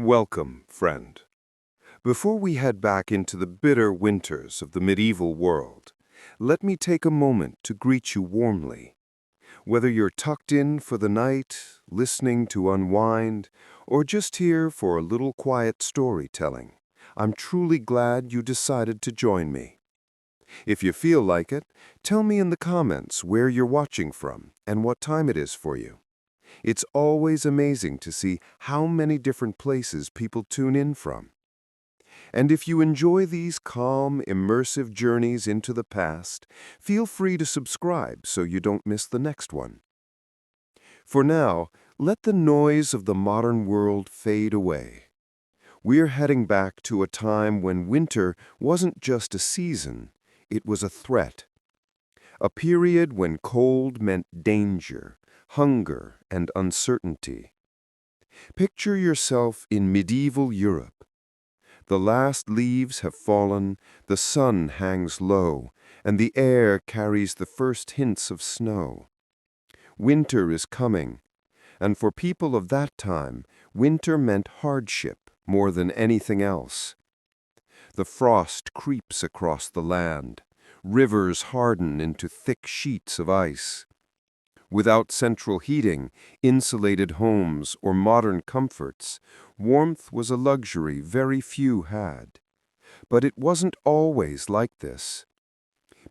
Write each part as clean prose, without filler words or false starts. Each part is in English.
Welcome, friend. Before we head back into the bitter winters of the medieval world, let me take a moment to greet you warmly. Whether you're tucked in for the night, listening to unwind, or just here for a little quiet storytelling, I'm truly glad you decided to join me. If you feel like it, tell me in the comments where you're watching from and what time it is for you. It's always amazing to see how many different places people tune in from. And if you enjoy these calm, immersive journeys into the past, feel free to subscribe so you don't miss the next one. For now, let the noise of the modern world fade away. We're heading back to a time when winter wasn't just a season, it was a threat. A period when cold meant danger, hunger, and uncertainty. Picture yourself in medieval Europe. The last leaves have fallen, the sun hangs low, and the air carries the first hints of snow. Winter is coming, and for people of that time, winter meant hardship more than anything else. The frost creeps across the land. Rivers harden into thick sheets of ice. Without central heating, insulated homes, or modern comforts, warmth was a luxury very few had. But it wasn't always like this.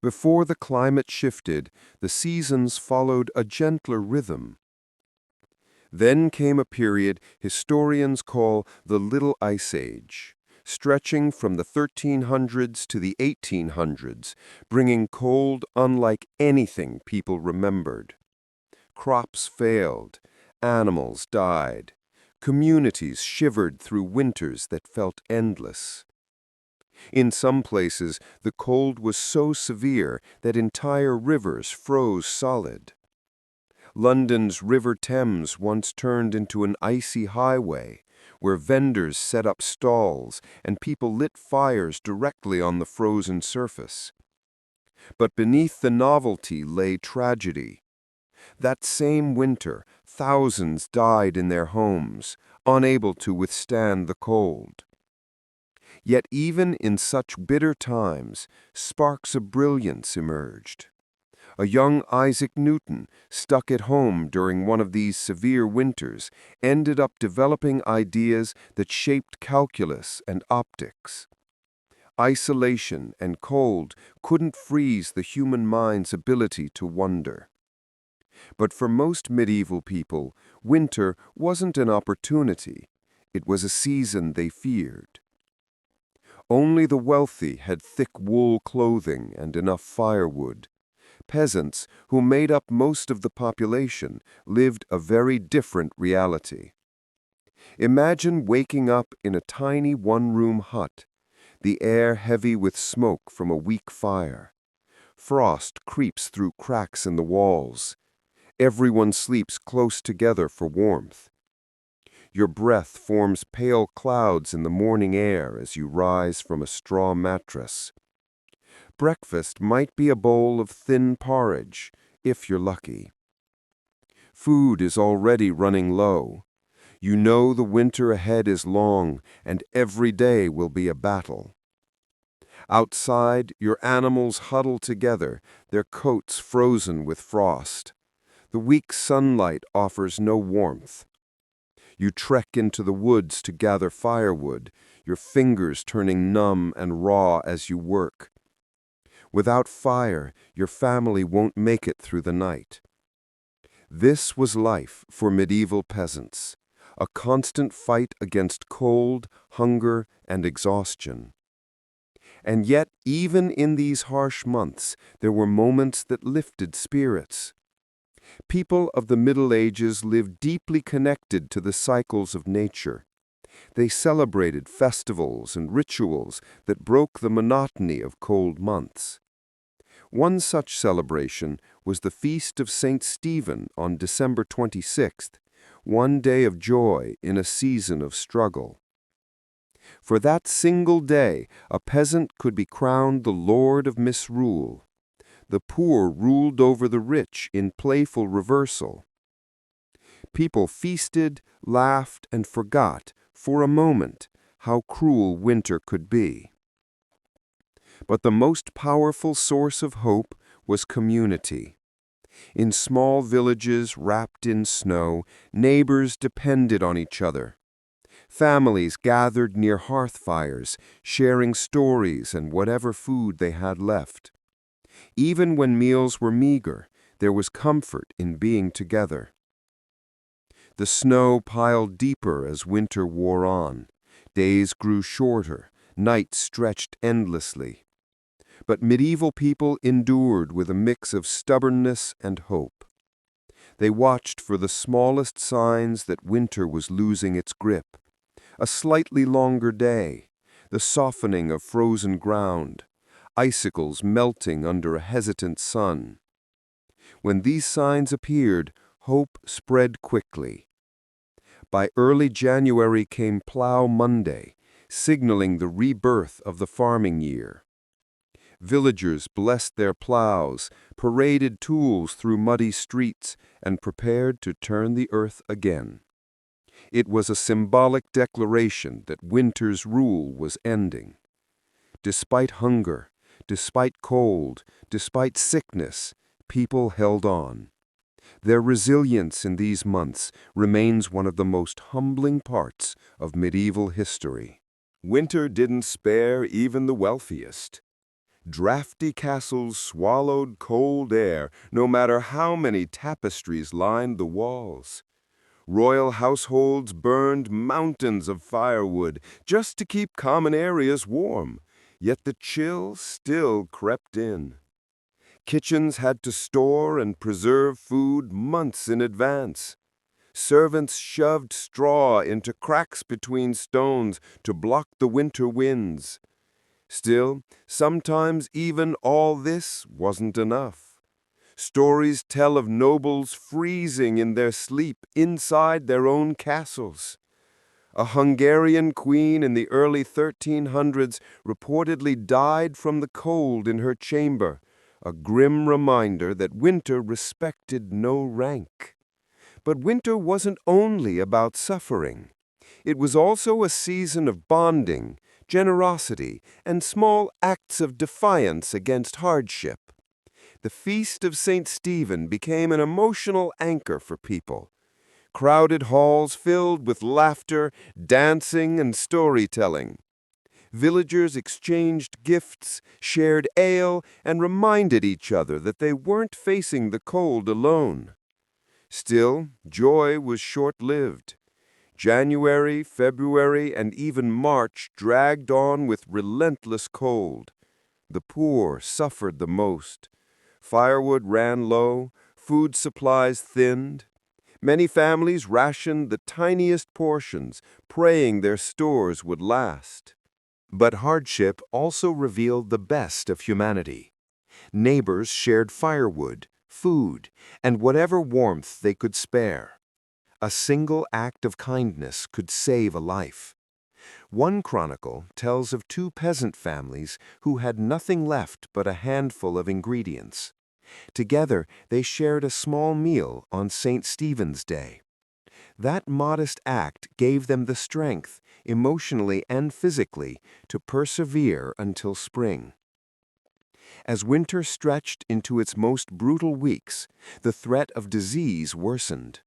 Before the climate shifted, the seasons followed a gentler rhythm. Then came a period historians call the Little Ice Age, stretching from the 1300s to the 1800s, bringing cold unlike anything people remembered. Crops failed, animals died, communities shivered through winters that felt endless. In some places, the cold was so severe that entire rivers froze solid. London's River Thames once turned into an icy highway, where vendors set up stalls and people lit fires directly on the frozen surface. But beneath the novelty lay tragedy. That same winter, thousands died in their homes, unable to withstand the cold. Yet even in such bitter times, sparks of brilliance emerged. A young Isaac Newton, stuck at home during one of these severe winters, ended up developing ideas that shaped calculus and optics. Isolation and cold couldn't freeze the human mind's ability to wonder. But for most medieval people, winter wasn't an opportunity. It was a season they feared. Only the wealthy had thick wool clothing and enough firewood. Peasants, who made up most of the population, lived a very different reality. Imagine waking up in a tiny one-room hut, the air heavy with smoke from a weak fire. Frost creeps through cracks in the walls. Everyone sleeps close together for warmth. Your breath forms pale clouds in the morning air as you rise from a straw mattress. Breakfast might be a bowl of thin porridge, if you're lucky. Food is already running low. You know the winter ahead is long, and every day will be a battle. Outside, your animals huddle together, their coats frozen with frost. The weak sunlight offers no warmth. You trek into the woods to gather firewood, your fingers turning numb and raw as you work. Without fire, your family won't make it through the night. This was life for medieval peasants, a constant fight against cold, hunger, and exhaustion. And yet, even in these harsh months, there were moments that lifted spirits. People of the Middle Ages lived deeply connected to the cycles of nature. They celebrated festivals and rituals that broke the monotony of cold months. One such celebration was the Feast of St. Stephen on December 26th, one day of joy in a season of struggle. For that single day, a peasant could be crowned the lord of misrule. The poor ruled over the rich in playful reversal. People feasted, laughed, and forgot, for a moment, how cruel winter could be. But the most powerful source of hope was community. In small villages wrapped in snow, neighbors depended on each other. Families gathered near hearth fires, sharing stories and whatever food they had left. Even when meals were meager, there was comfort in being together. The snow piled deeper as winter wore on. Days grew shorter, nights stretched endlessly. But medieval people endured with a mix of stubbornness and hope. They watched for the smallest signs that winter was losing its grip. A slightly longer day, the softening of frozen ground, icicles melting under a hesitant sun. When these signs appeared, hope spread quickly. By early January came Plough Monday, signaling the rebirth of the farming year. Villagers blessed their ploughs, paraded tools through muddy streets, and prepared to turn the earth again. It was a symbolic declaration that winter's rule was ending. Despite hunger, despite cold, despite sickness, people held on. Their resilience in these months remains one of the most humbling parts of medieval history. Winter didn't spare even the wealthiest. Drafty castles swallowed cold air, no matter how many tapestries lined the walls. Royal households burned mountains of firewood just to keep common areas warm, yet the chill still crept in. Kitchens had to store and preserve food months in advance. Servants shoved straw into cracks between stones to block the winter winds. Still, sometimes even all this wasn't enough. Stories tell of nobles freezing in their sleep inside their own castles. A Hungarian queen in the early 1300s reportedly died from the cold in her chamber, a grim reminder that winter respected no rank. But winter wasn't only about suffering. It was also a season of bonding, generosity, and small acts of defiance against hardship. The Feast of St. Stephen became an emotional anchor for people. Crowded halls filled with laughter, dancing, and storytelling. Villagers exchanged gifts, shared ale, and reminded each other that they weren't facing the cold alone. Still, joy was short-lived. January, February, and even March dragged on with relentless cold. The poor suffered the most. Firewood ran low, food supplies thinned. Many families rationed the tiniest portions, praying their stores would last. But hardship also revealed the best of humanity. Neighbors shared firewood, food, and whatever warmth they could spare. A single act of kindness could save a life. One chronicle tells of two peasant families who had nothing left but a handful of ingredients. Together, they shared a small meal on St. Stephen's Day. That modest act gave them the strength, emotionally and physically, to persevere until spring. As winter stretched into its most brutal weeks, the threat of disease worsened.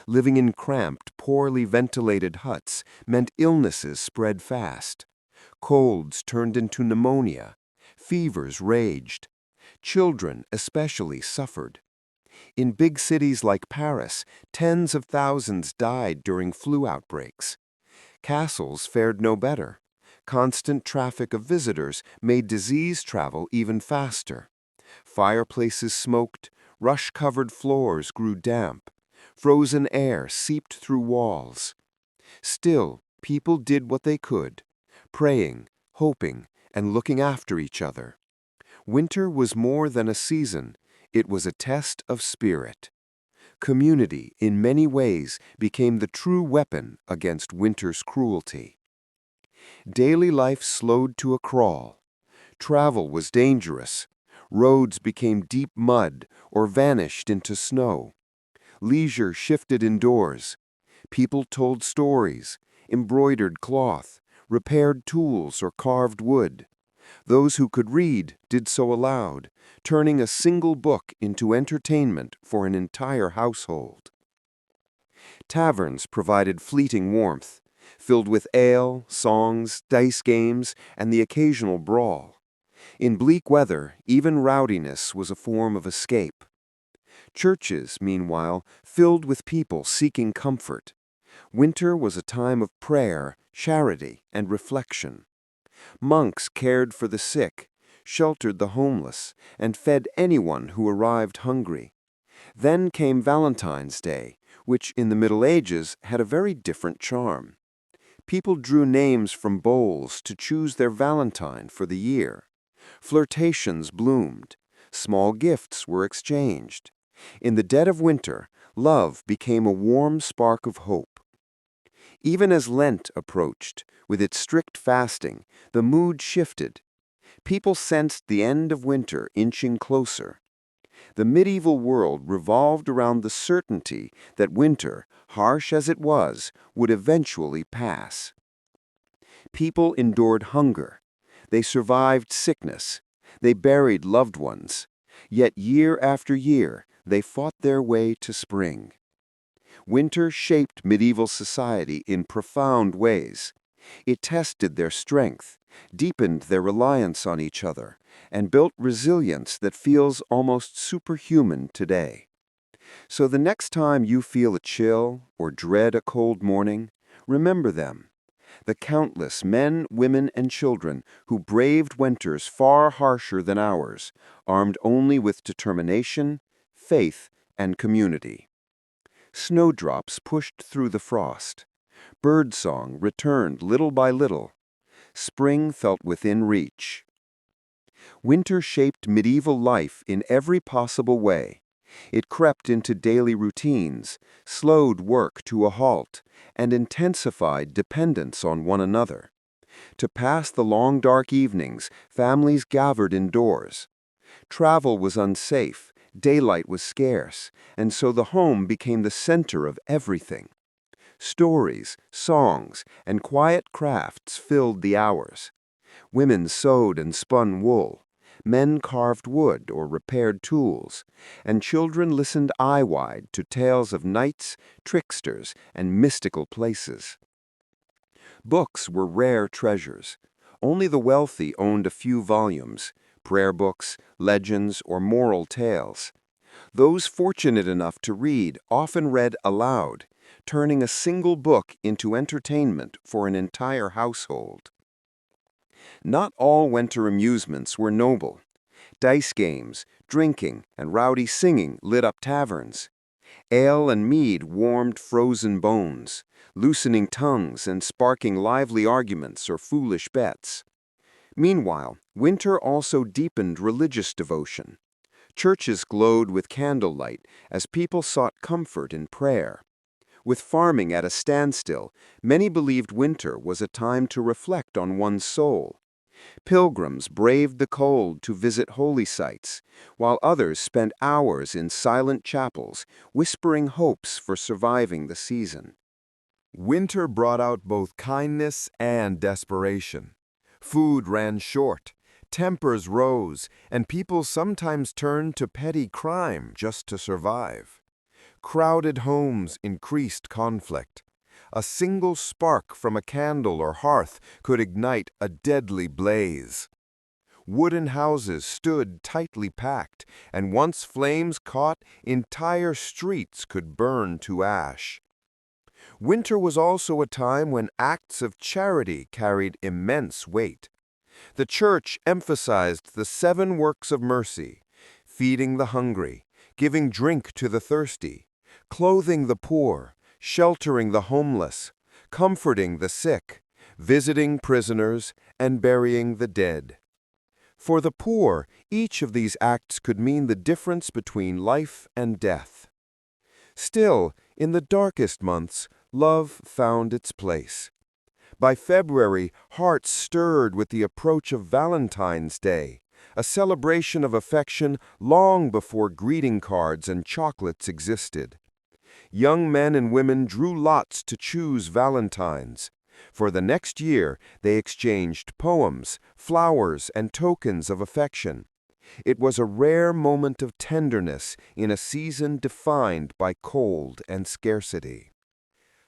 Living in cramped, poorly ventilated huts meant illnesses spread fast. Colds turned into pneumonia. Fevers raged. Children especially suffered. In big cities like Paris, tens of thousands died during flu outbreaks. Castles fared no better. Constant traffic of visitors made disease travel even faster. Fireplaces smoked, rush-covered floors grew damp. Frozen air seeped through walls. Still, people did what they could, praying, hoping, and looking after each other. Winter was more than a season, it was a test of spirit. Community, in many ways, became the true weapon against winter's cruelty. Daily life slowed to a crawl. Travel was dangerous. Roads became deep mud or vanished into snow. Leisure shifted indoors. People told stories. embroidered cloth, repaired tools, or carved wood. Those who could read did so aloud, turning a single book into entertainment for an entire household. Taverns provided fleeting warmth, filled with ale, songs, dice games, and the occasional brawl. In bleak weather, even rowdiness was a form of escape. Churches, meanwhile, filled with people seeking comfort. Winter was a time of prayer, charity, and reflection. Monks cared for the sick, sheltered the homeless, and fed anyone who arrived hungry. Then came Valentine's Day, which in the Middle Ages had a very different charm. People drew names from bowls to choose their Valentine for the year. Flirtations bloomed. Small gifts were exchanged. In the dead of winter, love became a warm spark of hope. Even as Lent approached, with its strict fasting, the mood shifted. People sensed the end of winter inching closer. The medieval world revolved around the certainty that winter, harsh as it was, would eventually pass. People endured hunger. They survived sickness. They buried loved ones. Yet year after year, they fought their way to spring. Winter shaped medieval society in profound ways. It tested their strength, deepened their reliance on each other, and built resilience that feels almost superhuman today. So the next time you feel a chill or dread a cold morning, remember them. The countless men, women, and children who braved winters far harsher than ours, armed only with determination, faith, and community. Snowdrops pushed through the frost. Birdsong returned little by little. Spring felt within reach. Winter shaped medieval life in every possible way. It crept into daily routines, slowed work to a halt, and intensified dependence on one another. To pass the long dark evenings, families gathered indoors. Travel was unsafe, daylight was scarce, and so the home became the center of everything. Stories, songs, and quiet crafts filled the hours. Women sewed and spun wool. Men carved wood or repaired tools, and children listened eye-wide to tales of knights, tricksters, and mystical places. Books were rare treasures. Only the wealthy owned a few volumes, prayer books, legends, or moral tales. Those fortunate enough to read often read aloud, turning a single book into entertainment for an entire household. Not all winter amusements were noble. Dice games, drinking, and rowdy singing lit up taverns. Ale and mead warmed frozen bones, loosening tongues and sparking lively arguments or foolish bets. Meanwhile, winter also deepened religious devotion. Churches glowed with candlelight as people sought comfort in prayer. With farming at a standstill, many believed winter was a time to reflect on one's soul. Pilgrims braved the cold to visit holy sites, while others spent hours in silent chapels, whispering hopes for surviving the season. Winter brought out both kindness and desperation. Food ran short, tempers rose, and people sometimes turned to petty crime just to survive. Crowded homes increased conflict. A single spark from a candle or hearth could ignite a deadly blaze. Wooden houses stood tightly packed, and once flames caught, entire streets could burn to ash. Winter was also a time when acts of charity carried immense weight. The Church emphasized the 7 works of mercy: feeding the hungry, giving drink to the thirsty, clothing the poor, sheltering the homeless, comforting the sick, visiting prisoners, and burying the dead. For the poor, each of these acts could mean the difference between life and death. Still, in the darkest months, love found its place. By February, hearts stirred with the approach of Valentine's Day, a celebration of affection long before greeting cards and chocolates existed. Young men and women drew lots to choose valentines. For the next year, they exchanged poems, flowers, and tokens of affection. It was a rare moment of tenderness in a season defined by cold and scarcity.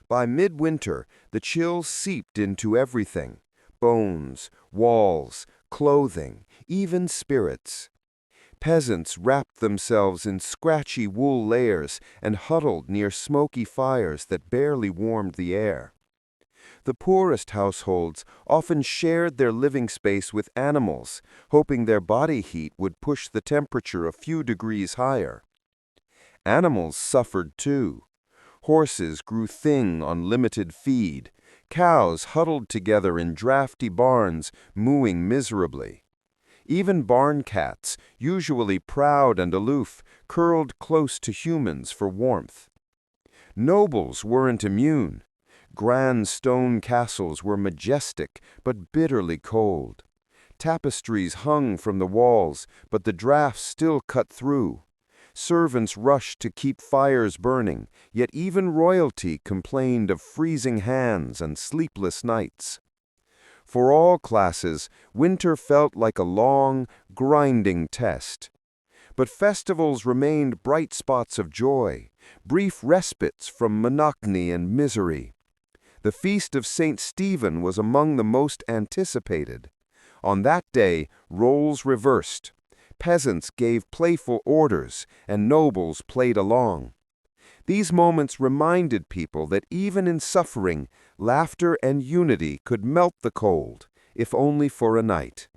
By midwinter, the chill seeped into everything: bones, walls, clothing, even spirits. Peasants wrapped themselves in scratchy wool layers and huddled near smoky fires that barely warmed the air. The poorest households often shared their living space with animals, hoping their body heat would push the temperature a few degrees higher. Animals suffered too. Horses grew thin on limited feed. Cows huddled together in drafty barns, mooing miserably. Even barn cats, usually proud and aloof, curled close to humans for warmth. Nobles weren't immune. Grand stone castles were majestic but bitterly cold. Tapestries hung from the walls, but the drafts still cut through. Servants rushed to keep fires burning, yet even royalty complained of freezing hands and sleepless nights. For all classes, winter felt like a long, grinding test. But festivals remained bright spots of joy, brief respites from monotony and misery. The feast of St. Stephen was among the most anticipated. On that day, roles reversed. Peasants gave playful orders, and nobles played along. These moments reminded people that even in suffering, laughter and unity could melt the cold, if only for a night.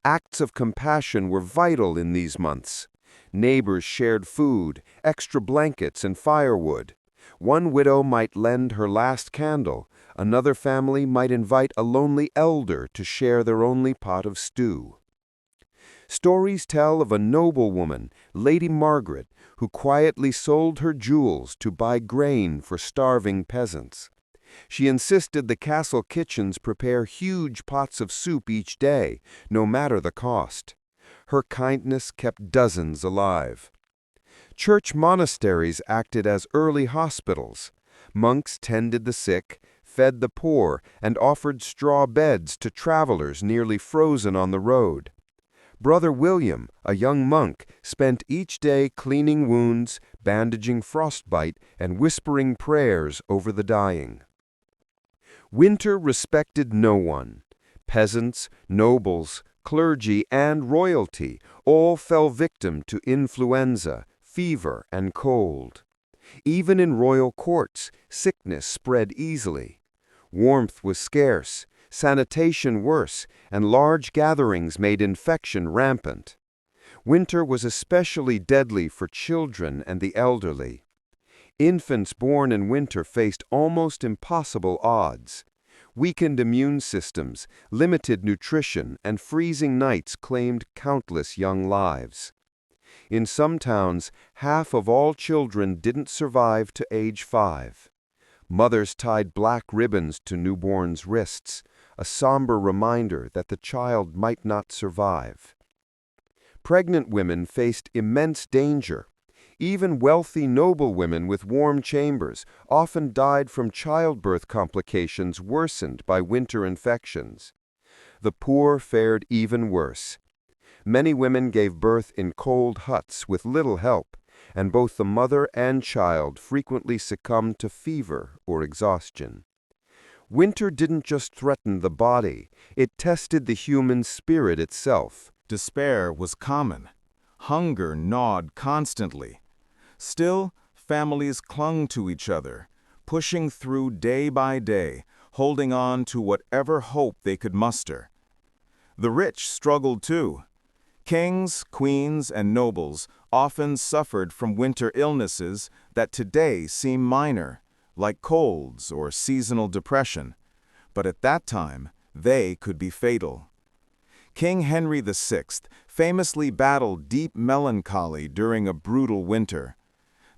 Acts of compassion were vital in these months. Neighbors shared food, extra blankets, and firewood. One widow might lend her last candle, another family might invite a lonely elder to share their only pot of stew. Stories tell of a noblewoman, Lady Margaret, who quietly sold her jewels to buy grain for starving peasants. She insisted the castle kitchens prepare huge pots of soup each day, no matter the cost. Her kindness kept dozens alive. Church monasteries acted as early hospitals. Monks tended the sick, fed the poor, and offered straw beds to travelers nearly frozen on the road. Brother William, a young monk, spent each day cleaning wounds, bandaging frostbite, and whispering prayers over the dying. Winter respected no one. Peasants, nobles, clergy, and royalty all fell victim to influenza, fever, and cold. Even in royal courts, sickness spread easily. Warmth was scarce, sanitation worse, and large gatherings made infection rampant. Winter was especially deadly for children and the elderly. Infants born in winter faced almost impossible odds. Weakened immune systems, limited nutrition, and freezing nights claimed countless young lives. In some towns, half of all children didn't survive to age 5. Mothers tied black ribbons to newborns' wrists, a somber reminder that the child might not survive. Pregnant women faced immense danger. Even wealthy noblewomen with warm chambers often died from childbirth complications worsened by winter infections. The poor fared even worse. Many women gave birth in cold huts with little help, and both the mother and child frequently succumbed to fever or exhaustion. Winter didn't just threaten the body, it tested the human spirit itself. Despair was common. Hunger gnawed constantly. Still, families clung to each other, pushing through day by day, holding on to whatever hope they could muster. The rich struggled too. Kings, queens, and nobles often suffered from winter illnesses that today seem minor, like colds or seasonal depression, but at that time, they could be fatal. King Henry VI famously battled deep melancholy during a brutal winter.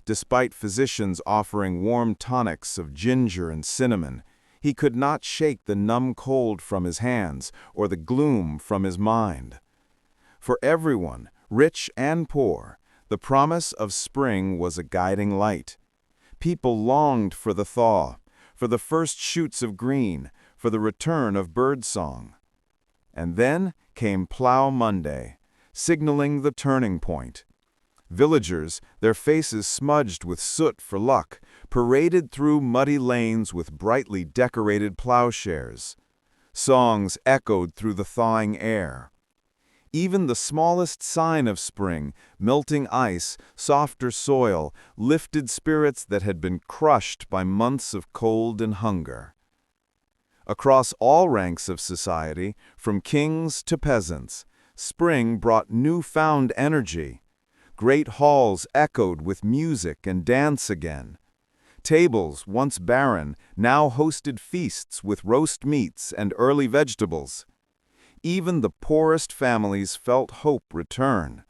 Despite physicians offering warm tonics of ginger and cinnamon, he could not shake the numb cold from his hands or the gloom from his mind. For everyone, rich and poor, the promise of spring was a guiding light. People longed for the thaw, for the first shoots of green, for the return of birdsong. And then came Plough Monday, signaling the turning point. Villagers, their faces smudged with soot for luck, paraded through muddy lanes with brightly decorated plowshares. Songs echoed through the thawing air. Even the smallest sign of spring, melting ice, softer soil, lifted spirits that had been crushed by months of cold and hunger. Across all ranks of society, from kings to peasants, spring brought newfound energy. Great halls echoed with music and dance again. Tables, once barren, now hosted feasts with roast meats and early vegetables. Even the poorest families felt hope return.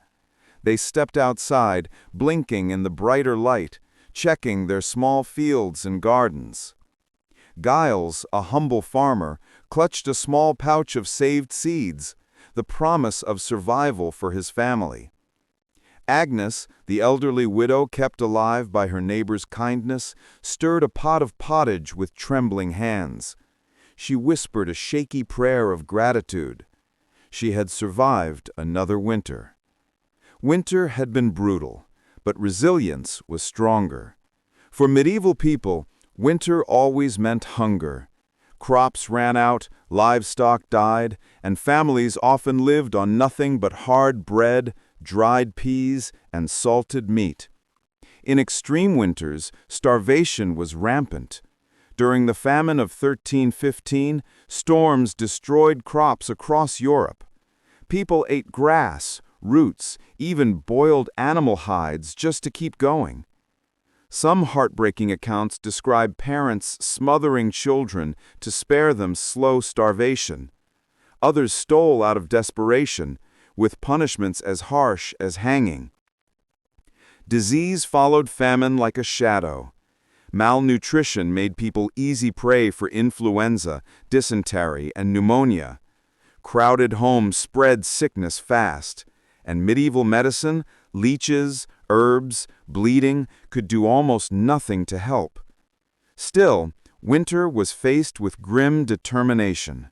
They stepped outside, blinking in the brighter light, checking their small fields and gardens. Giles, a humble farmer, clutched a small pouch of saved seeds, the promise of survival for his family. Agnes, the elderly widow kept alive by her neighbor's kindness, stirred a pot of pottage with trembling hands. She whispered a shaky prayer of gratitude. She had survived another winter. Winter had been brutal, but resilience was stronger. For medieval people, winter always meant hunger. Crops ran out, livestock died, and families often lived on nothing but hard bread, dried peas, and salted meat. In extreme winters, starvation was rampant. During the famine of 1315, storms destroyed crops across Europe. People ate grass, roots, even boiled animal hides just to keep going. Some heartbreaking accounts describe parents smothering children to spare them slow starvation. Others stole out of desperation, with punishments as harsh as hanging. Disease followed famine like a shadow. Malnutrition made people easy prey for influenza, dysentery, and pneumonia. Crowded homes spread sickness fast, and medieval medicine, leeches, herbs, bleeding, could do almost nothing to help. Still, winter was faced with grim determination.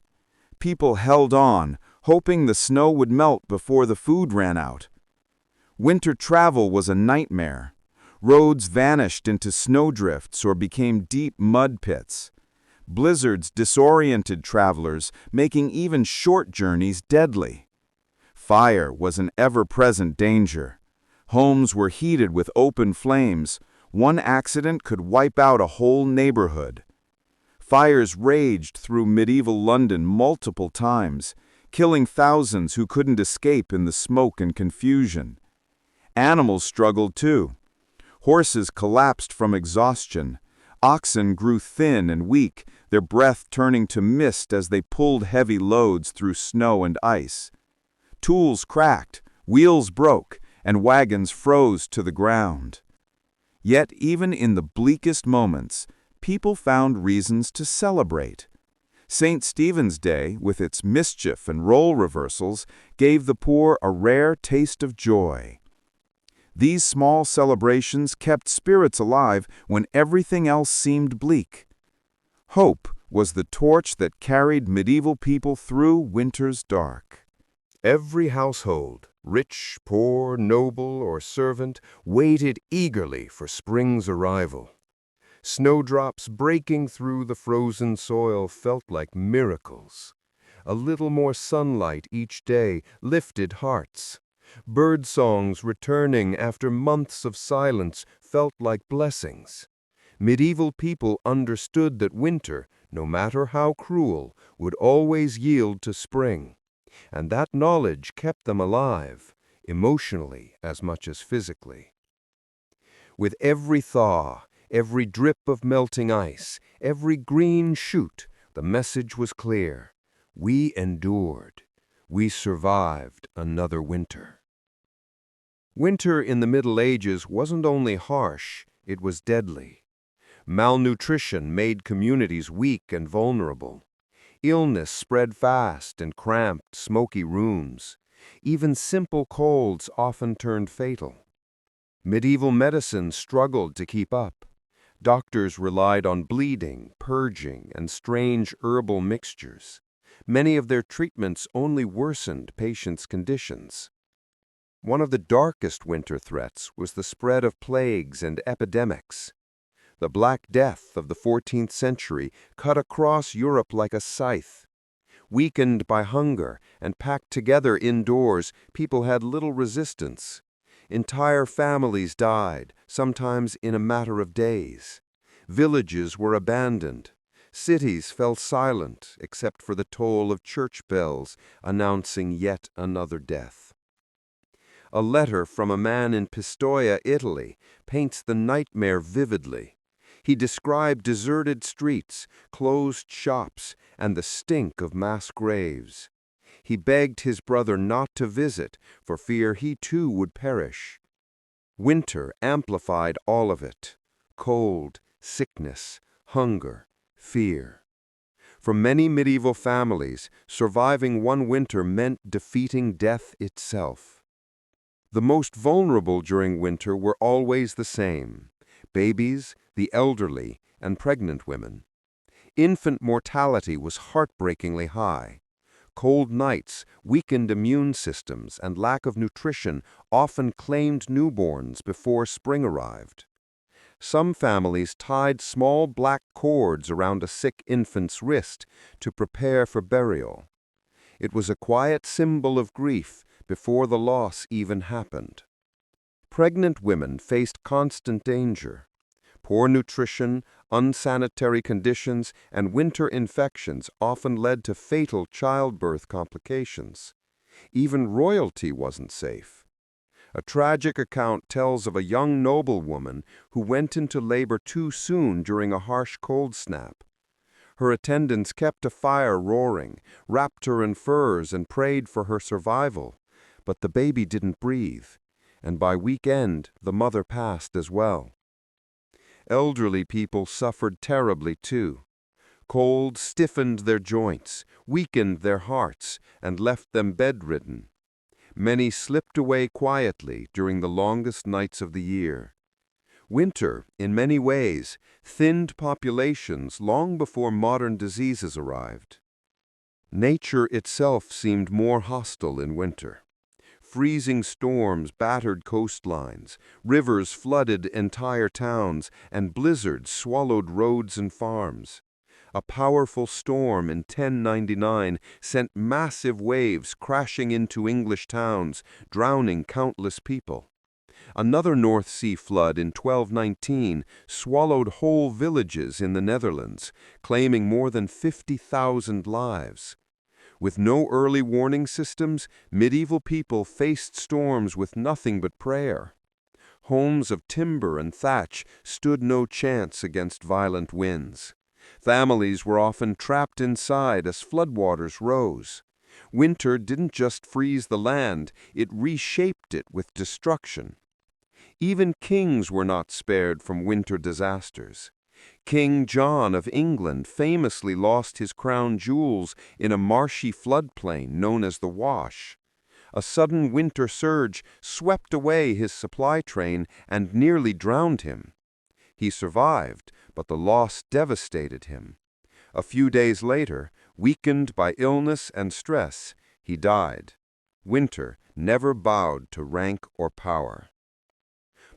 People held on, hoping the snow would melt before the food ran out. Winter travel was a nightmare. Roads vanished into snowdrifts or became deep mud pits. Blizzards disoriented travelers, making even short journeys deadly. Fire was an ever-present danger. Homes were heated with open flames. One accident could wipe out a whole neighborhood. Fires raged through medieval London multiple times, killing thousands who couldn't escape in the smoke and confusion. Animals struggled too. Horses collapsed from exhaustion. Oxen grew thin and weak, their breath turning to mist as they pulled heavy loads through snow and ice. Tools cracked, wheels broke, and wagons froze to the ground. Yet even in the bleakest moments, people found reasons to celebrate. St. Stephen's Day, with its mischief and role reversals, gave the poor a rare taste of joy. These small celebrations kept spirits alive when everything else seemed bleak. Hope was the torch that carried medieval people through winter's dark. Every household, rich, poor, noble, or servant, waited eagerly for spring's arrival. Snowdrops breaking through the frozen soil felt like miracles. A little more sunlight each day lifted hearts. Bird songs returning after months of silence felt like blessings. Medieval people understood that winter, no matter how cruel, would always yield to spring. And that knowledge kept them alive, emotionally as much as physically. With every thaw, every drip of melting ice, every green shoot, the message was clear. We endured. We survived another winter. Winter in the Middle Ages wasn't only harsh, it was deadly. Malnutrition made communities weak and vulnerable. Illness spread fast in cramped, smoky rooms. Even simple colds often turned fatal. Medieval medicine struggled to keep up. Doctors relied on bleeding, purging, and strange herbal mixtures. Many of their treatments only worsened patients' conditions. One of the darkest winter threats was the spread of plagues and epidemics. The Black Death of the 14th century cut across Europe like a scythe. Weakened by hunger and packed together indoors, people had little resistance. Entire families died, sometimes in a matter of days. Villages were abandoned. Cities fell silent except for the toll of church bells announcing yet another death. A letter from a man in Pistoia, Italy, paints the nightmare vividly. He described deserted streets, closed shops, and the stink of mass graves. He begged his brother not to visit, for fear he too would perish. Winter amplified all of it: cold, sickness, hunger, fear. For many medieval families, surviving one winter meant defeating death itself. The most vulnerable during winter were always the same: babies, the elderly, and pregnant women. Infant mortality was heartbreakingly high. Cold nights, weakened immune systems, and lack of nutrition often claimed newborns before spring arrived. Some families tied small black cords around a sick infant's wrist to prepare for burial. It was a quiet symbol of grief before the loss even happened. Pregnant women faced constant danger. Poor nutrition, unsanitary conditions, and winter infections often led to fatal childbirth complications. Even royalty wasn't safe. A tragic account tells of a young noblewoman who went into labor too soon during a harsh cold snap. Her attendants kept a fire roaring, wrapped her in furs, and prayed for her survival. But the baby didn't breathe, and by week end, the mother passed as well. Elderly people suffered terribly too. Cold stiffened their joints, weakened their hearts, and left them bedridden. Many slipped away quietly during the longest nights of the year. Winter, in many ways, thinned populations long before modern diseases arrived. Nature itself seemed more hostile in winter. Freezing storms battered coastlines, rivers flooded entire towns, and blizzards swallowed roads and farms. A powerful storm in 1099 sent massive waves crashing into English towns, drowning countless people. Another North Sea flood in 1219 swallowed whole villages in the Netherlands, claiming more than 50,000 lives. With no early warning systems, medieval people faced storms with nothing but prayer. Homes of timber and thatch stood no chance against violent winds. Families were often trapped inside as floodwaters rose. Winter didn't just freeze the land, it reshaped it with destruction. Even kings were not spared from winter disasters. King John of England famously lost his crown jewels in a marshy floodplain known as the Wash. A sudden winter surge swept away his supply train and nearly drowned him. He survived, but the loss devastated him. A few days later, weakened by illness and stress, he died. Winter never bowed to rank or power.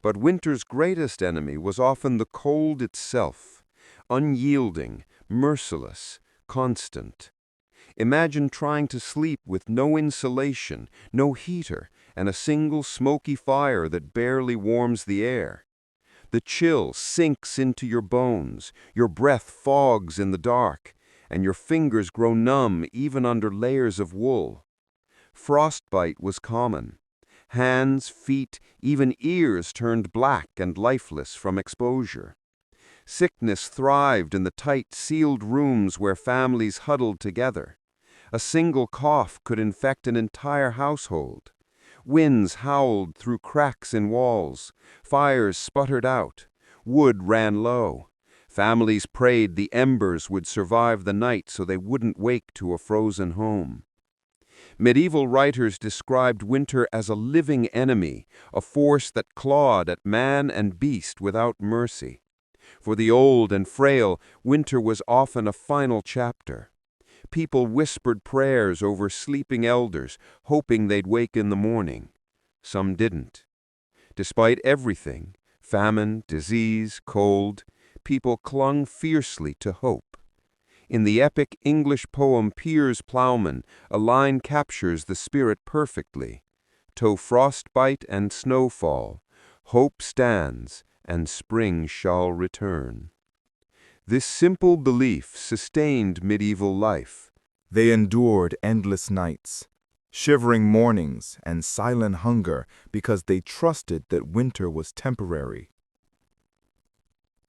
But winter's greatest enemy was often the cold itself, unyielding, merciless, constant. Imagine trying to sleep with no insulation, no heater, and a single smoky fire that barely warms the air. The chill sinks into your bones, your breath fogs in the dark, and your fingers grow numb even under layers of wool. Frostbite was common. Hands, feet, even ears turned black and lifeless from exposure. Sickness thrived in the tight, sealed rooms where families huddled together. A single cough could infect an entire household. Winds howled through cracks in walls. Fires sputtered out. Wood ran low. Families prayed the embers would survive the night so they wouldn't wake to a frozen home. Medieval writers described winter as a living enemy, a force that clawed at man and beast without mercy. For the old and frail, winter was often a final chapter. People whispered prayers over sleeping elders, hoping they'd wake in the morning. Some didn't. Despite everything, famine, disease, cold, people clung fiercely to hope. In the epic English poem Piers Plowman, a line captures the spirit perfectly. "To frostbite and snowfall, hope stands, and spring shall return." This simple belief sustained medieval life. They endured endless nights, shivering mornings, and silent hunger because they trusted that winter was temporary.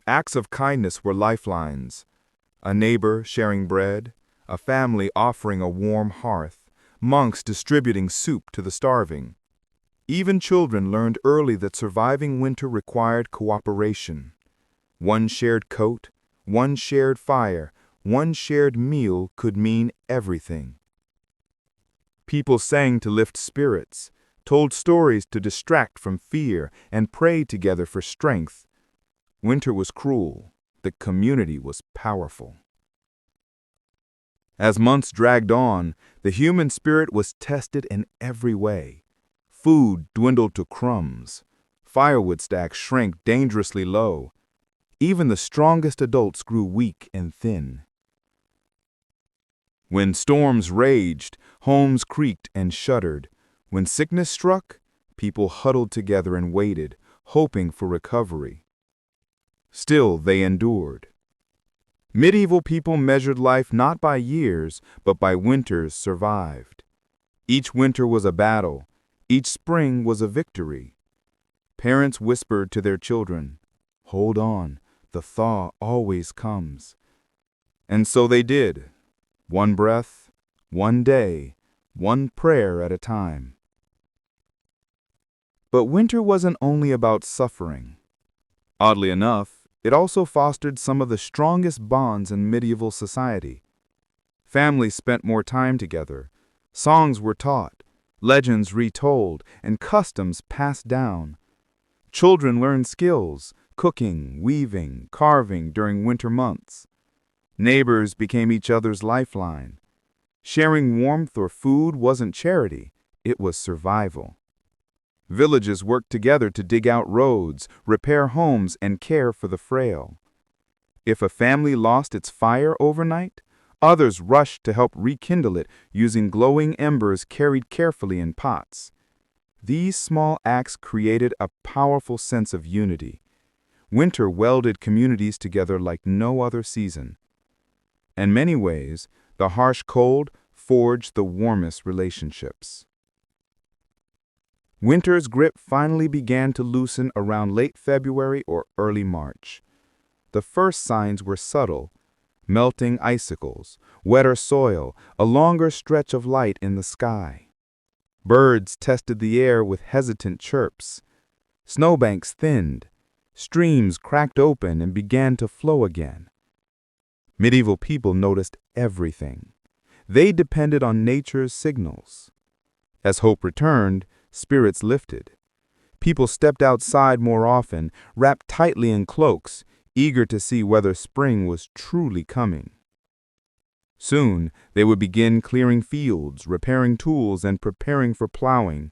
Acts of kindness were lifelines. A neighbor sharing bread, a family offering a warm hearth, monks distributing soup to the starving. Even children learned early that surviving winter required cooperation. One shared coat, one shared fire, one shared meal could mean everything. People sang to lift spirits, told stories to distract from fear, and prayed together for strength. Winter was cruel. The community was powerful. As months dragged on, the human spirit was tested in every way. Food dwindled to crumbs. Firewood stacks shrank dangerously low. Even the strongest adults grew weak and thin. When storms raged, homes creaked and shuddered. When sickness struck, people huddled together and waited, hoping for recovery. Still, they endured. Medieval people measured life not by years, but by winters survived. Each winter was a battle. Each spring was a victory. Parents whispered to their children, "Hold on, the thaw always comes." And so they did. One breath, one day, one prayer at a time. But winter wasn't only about suffering. Oddly enough, it also fostered some of the strongest bonds in medieval society. Families spent more time together. Songs were taught, legends retold, and customs passed down. Children learned skills, cooking, weaving, carving during winter months. Neighbors became each other's lifeline. Sharing warmth or food wasn't charity, it was survival. Villages worked together to dig out roads, repair homes, and care for the frail. If a family lost its fire overnight, others rushed to help rekindle it using glowing embers carried carefully in pots. These small acts created a powerful sense of unity. Winter welded communities together like no other season. In many ways, the harsh cold forged the warmest relationships. Winter's grip finally began to loosen around late February or early March. The first signs were subtle: melting icicles, wetter soil, a longer stretch of light in the sky. Birds tested the air with hesitant chirps. Snowbanks thinned. Streams cracked open and began to flow again. Medieval people noticed everything. They depended on nature's signals. As hope returned, spirits lifted. People stepped outside more often, wrapped tightly in cloaks, eager to see whether spring was truly coming. Soon, they would begin clearing fields, repairing tools, and preparing for plowing.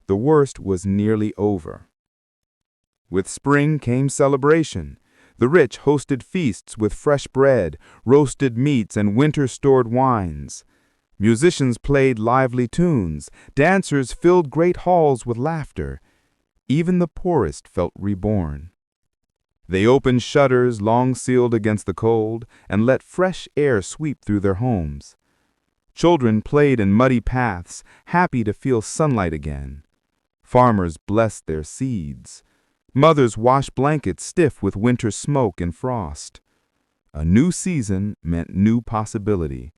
The worst was nearly over. With spring came celebration. The rich hosted feasts with fresh bread, roasted meats, and winter-stored wines. Musicians played lively tunes. Dancers filled great halls with laughter. Even the poorest felt reborn. They opened shutters long sealed against the cold and let fresh air sweep through their homes. Children played in muddy paths, happy to feel sunlight again. Farmers blessed their seeds. Mothers washed blankets stiff with winter smoke and frost. A new season meant new possibility.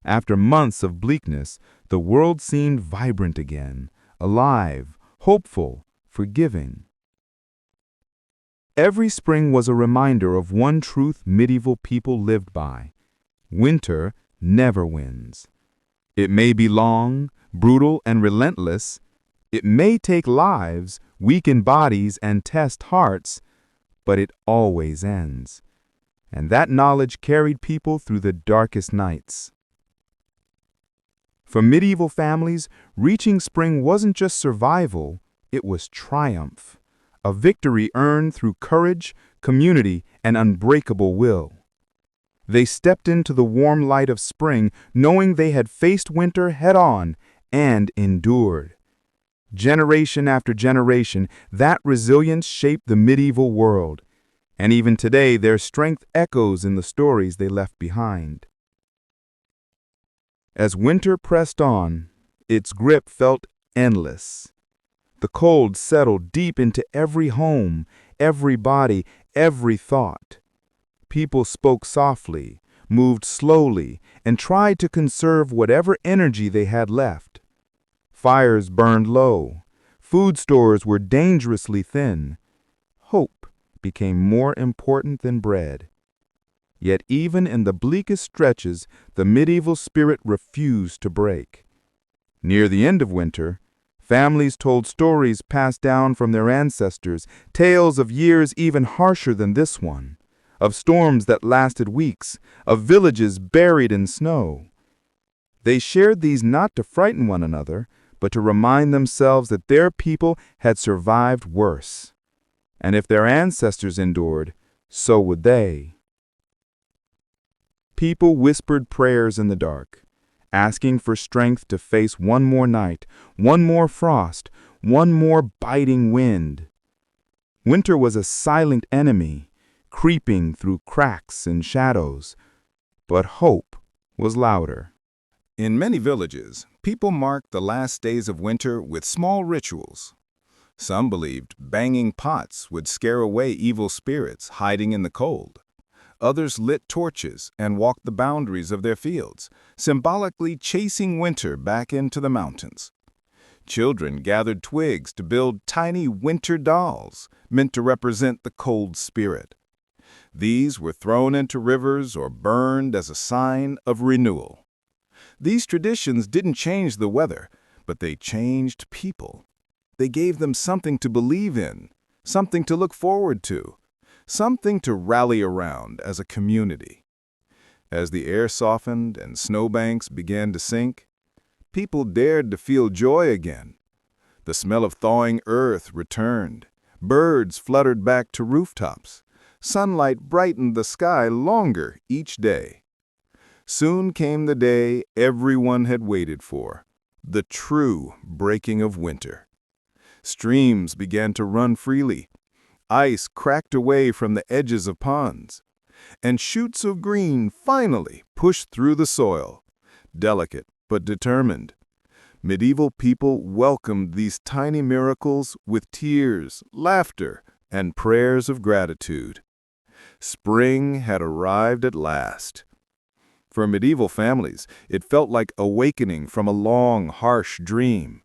After months of bleakness, the world seemed vibrant again, alive, hopeful, forgiving. Every spring was a reminder of one truth medieval people lived by: winter never wins. It may be long, brutal, and relentless. It may take lives, weaken bodies, and test hearts, but it always ends. And that knowledge carried people through the darkest nights. For medieval families, reaching spring wasn't just survival, it was triumph, a victory earned through courage, community, and unbreakable will. They stepped into the warm light of spring knowing they had faced winter head-on and endured. Generation after generation, that resilience shaped the medieval world, and even today their strength echoes in the stories they left behind. As winter pressed on, its grip felt endless. The cold settled deep into every home, every body, every thought. People spoke softly, moved slowly, and tried to conserve whatever energy they had left. Fires burned low. Food stores were dangerously thin. Hope became more important than bread. Yet even in the bleakest stretches, the medieval spirit refused to break. Near the end of winter, families told stories passed down from their ancestors, tales of years even harsher than this one, of storms that lasted weeks, of villages buried in snow. They shared these not to frighten one another, but to remind themselves that their people had survived worse. And if their ancestors endured, so would they. People whispered prayers in the dark, asking for strength to face one more night, one more frost, one more biting wind. Winter was a silent enemy, creeping through cracks and shadows, but hope was louder. In many villages, people marked the last days of winter with small rituals. Some believed banging pots would scare away evil spirits hiding in the cold. Others lit torches and walked the boundaries of their fields, symbolically chasing winter back into the mountains. Children gathered twigs to build tiny winter dolls, meant to represent the cold spirit. These were thrown into rivers or burned as a sign of renewal. These traditions didn't change the weather, but they changed people. They gave them something to believe in, something to look forward to, something to rally around as a community. As the air softened and snowbanks began to sink, people dared to feel joy again. The smell of thawing earth returned. Birds fluttered back to rooftops. Sunlight brightened the sky longer each day. Soon came the day everyone had waited for, the true breaking of winter. Streams began to run freely. Ice cracked away from the edges of ponds, and shoots of green finally pushed through the soil, delicate but determined. Medieval people welcomed these tiny miracles with tears, laughter, and prayers of gratitude. Spring had arrived at last. For medieval families, it felt like awakening from a long, harsh dream.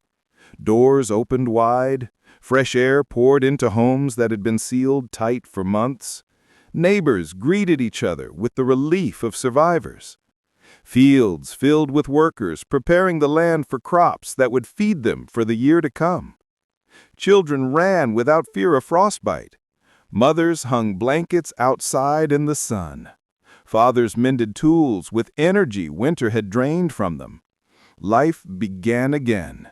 Doors opened wide, fresh air poured into homes that had been sealed tight for months. Neighbors greeted each other with the relief of survivors. Fields filled with workers preparing the land for crops that would feed them for the year to come. Children ran without fear of frostbite. Mothers hung blankets outside in the sun. Fathers mended tools with energy winter had drained from them. Life began again.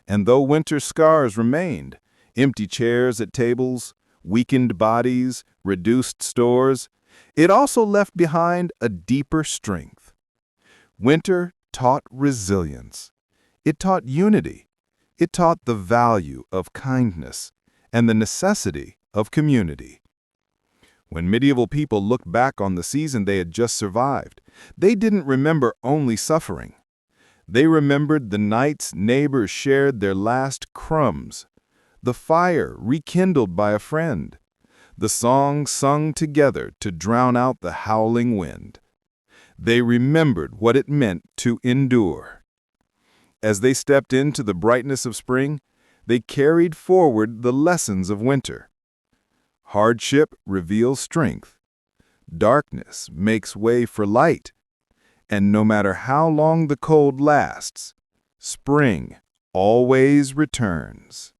And though winter's scars remained, empty chairs at tables, weakened bodies, reduced stores, it also left behind a deeper strength. Winter taught resilience. It taught unity. It taught the value of kindness and the necessity of community. When medieval people looked back on the season they had just survived, they didn't remember only suffering. They remembered the nights neighbors shared their last crumbs, the fire rekindled by a friend, the songs sung together to drown out the howling wind. They remembered what it meant to endure. As they stepped into the brightness of spring, they carried forward the lessons of winter. Hardship reveals strength. Darkness makes way for light. And no matter how long the cold lasts, spring always returns.